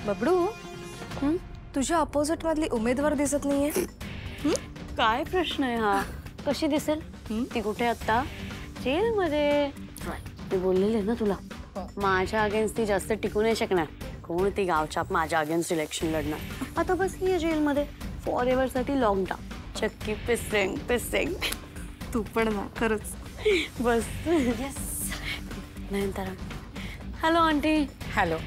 बबडू, तुझ्या अपोजिट मधली उमेदवार दिसत नाहीये. काय प्रश्न आहे हा? कशी दिसेल ती? कुठे आता? जेल मध्ये. मी बोललेले ना तुला, माझ्या अगेन्स्ट ती जास्त टिकू नाही शकणार. कोण ती गावछाप माझ्या अगेन्स्ट इलेक्शन लढणार? आता बस ही जेल मध्ये फॉर एव्हर साठी लॉकडाऊन. चक्की पिसेंग पिसेंग. तू पण ना, खरंच. बस. Yes. Nayantara. Hello aunty. Hello.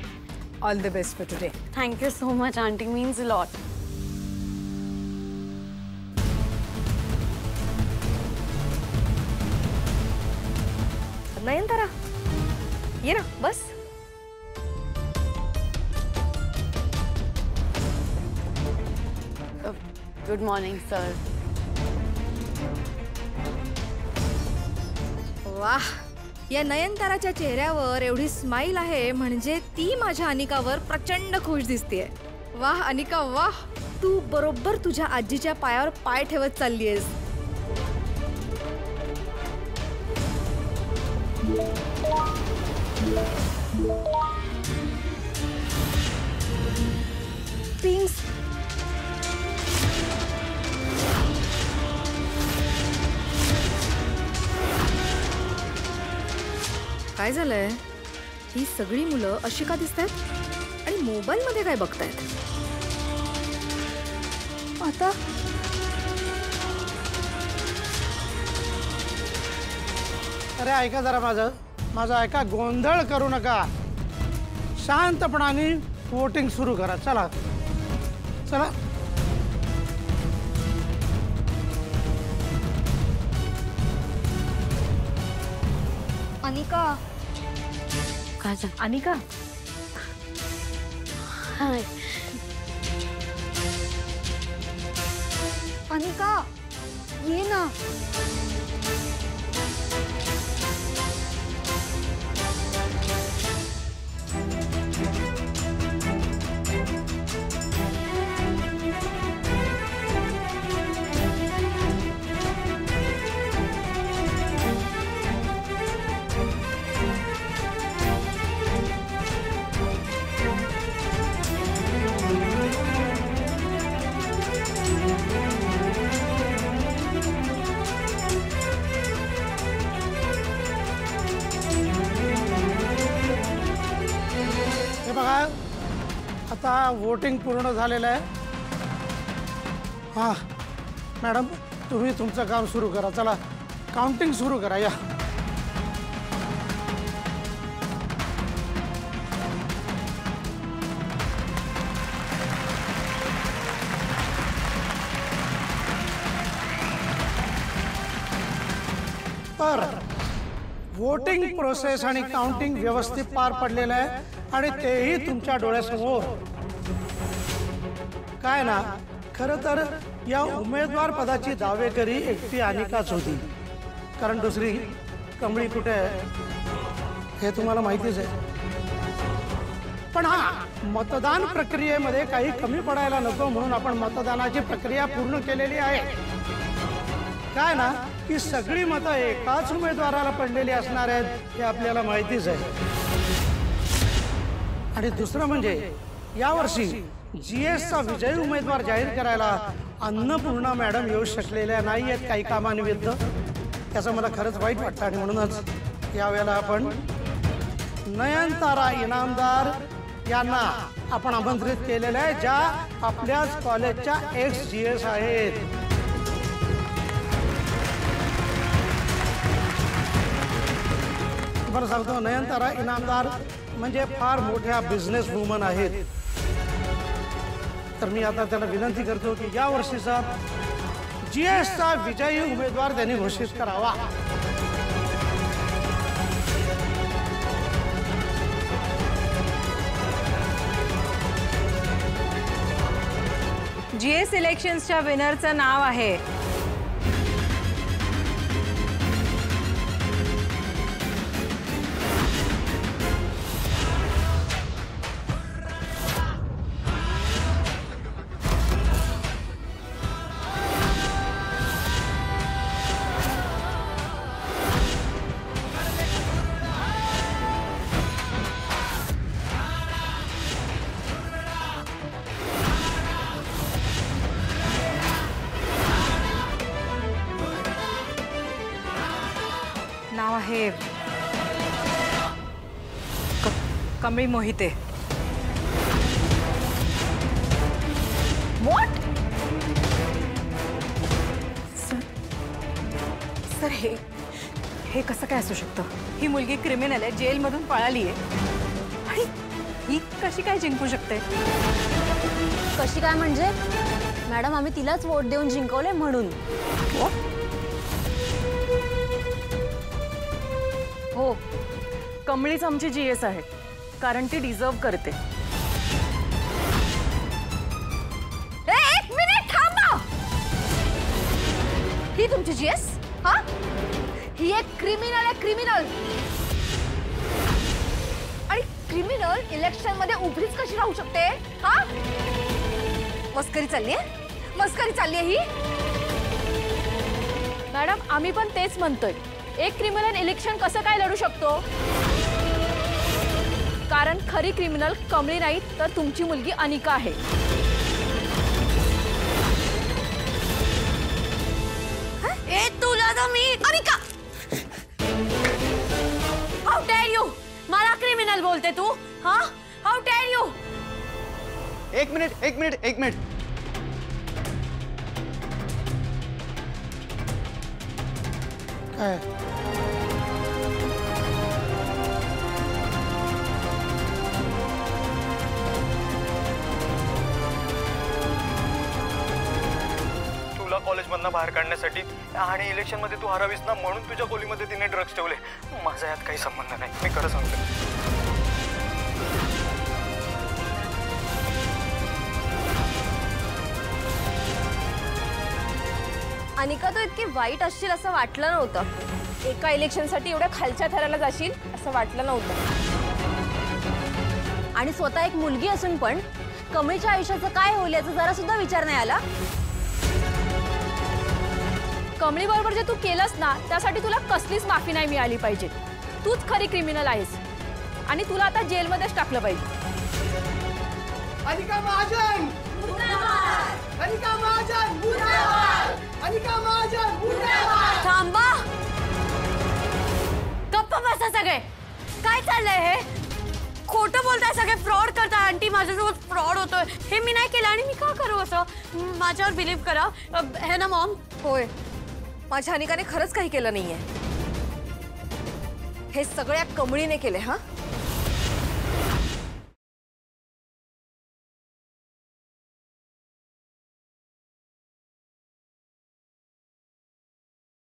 All the best for today. Thank you so much aunty, means a lot. Nayantara, ये ना, बस. Good morning sir. वाह, या नयनताराच्या चेहऱ्यावर एवढी स्माइल आहे म्हणजे ती माझ्या अनिकावर प्रचंड खुश दिसतेय. वाह अनिका वाह, तू बरोबर तुझ्या आजीच्या पायावर पाय ठेवत चाललीयस. पिंक्स, काय झालंय? ही सगळी मुलं अशी का दिसतायत आणि मोबाईल मध्ये काय बघतायत? आता अरे ऐका जरा, माझं ऐका, गोंधळ करू नका. शांतपणाने वोटिंग सुरू करा. चला चला. अनिका. काय झालं? अनिका, हाय. अनिका, ये ना. आता वोटिंग पूर्ण झालेलं आहे. हां मॅडम, तुम्ही तुमचं काम सुरू करा. चला काउंटिंग सुरू करा. या. तर वोटिंग प्रोसेस आणि काउंटिंग व्यवस्थित पार पडलेलं आहे आणि तेही तुमच्या डोळ्यासमोर. काय ना, खरं तर या उमेदवार पदाची दावेकरी एकटी अनिकाच होती, कारण दुसरी कमळी कुठे आहे हे तुम्हाला माहितीच आहे. पण हा, मतदान प्रक्रियेमध्ये काही कमी पडायला नको म्हणून आपण मतदानाची प्रक्रिया पूर्ण केलेली आहे. काय ना की सगळी मतं एकाच उमेदवाराला पडलेली असणार आहेत हे आपल्याला माहितीच आहे. आणि दुसरं म्हणजे यावर्षी GS चा विजयी उमेदवार जाहीर करायला अन्नपूर्णा मॅडम येऊ शकलेल्या नाही आहेत काही कामानिमित्त. त्याचं मला खरंच वाईट वाटतं आणि म्हणूनच यावेळेला आपण नयनतारा इनामदार यांना आपण आमंत्रित केलेलं आहे, ज्या आपल्याच कॉलेजच्या ex-GS आहेत. तुम्हाला सांगतो, नयनतारा इनामदार म्हणजे फार मोठ्या बिझनेस वुमन आहेत. तर मी आता त्यांना विनंती करतो की या वर्षीचा GS चा विजयी उमेदवार त्यांनी घोषित करावा. GS इलेक्शन्सच्या विनरचं नाव आहे आहे कमळी मोहिते. व्हॉट? सर हे कसं काय असू शकतं? ही मुलगी क्रिमिनल आहे, जेलमधून पळाली आहे आणि ही कशी काय जिंकू शकते? कशी काय म्हणजे? मॅडम आम्ही तिलाच वोट देऊन जिंकवले म्हणून. हो, कमळीच आमची GS आहे, कारण ती डिझर्व करते. एक मिनिट थांबा. ही तुमची GS? हा? ही एक क्रिमिनल आहे, क्रिमिनल. आणि क्रिमिनल इलेक्शन मध्ये उभीच कशी राहू शकते? हा? मस्करी चालली आहे? मस्करी चालली आहे ही? मॅडम आम्ही पण तेच म्हणतोय. एक क्रिमिनल इलेक्शन कसं काय लढू शकतो? कारण खरी क्रिमिनल कमळी नाही तर तुमची मुलगी अनिका आहे. ए तुला तर मी अनिका, हाऊ डेअर यू, मला क्रिमिनल बोलते तू? हा, हाऊ डेअर यू? एक मिनिट. काय तुला कॉलेजमधनं बाहेर काढण्यासाठी आणि इलेक्शन मध्ये तू हरावीस ना म्हणून तुझ्या खोलीमध्ये तिने ड्रग्ज ठेवले. माझा यात काही संबंध नाही, मी खरं सांगतो. अनिका, तू इतकी वाईट असशील असं वाटलं नव्हतं. एका इलेक्शनसाठी एवढ्या खालच्या थराला जाशील असं वाटलं नव्हतं. आणि स्वतः एक मुलगी असून पण कमळीच्या आयुष्याचं काय होईल याचा जरा सुद्धा विचार नाही आला. कमळी बरोबर जे तू केलंस ना त्यासाठी तुला कसलीच माफी नाही मिळाली पाहिजे. तूच खरी क्रिमिनल आहेस आणि तुला आता जेलमध्येच टाकलं पाहिजे. अनिका महाजन मुर्दाबाद! अनिका महाजन मुर्दाबाद! अनिका महाजन मुर्दाबाद! थांबा, गप्प बसा सगळे. काय चाललंय हे? खोटं बोलताय सगळे, फ्रॉड करताय. आंटी माझ्यासोबत फ्रॉड होतोय, हे मी नाही केलं आणि मी का करू असं? माझ्यावर बिलीव्ह करा, है ना मॉम? होय, माझ्या अनिकाने खरंच काही केलं नाहीये. हे सगळ्या कमळीने केले. हा,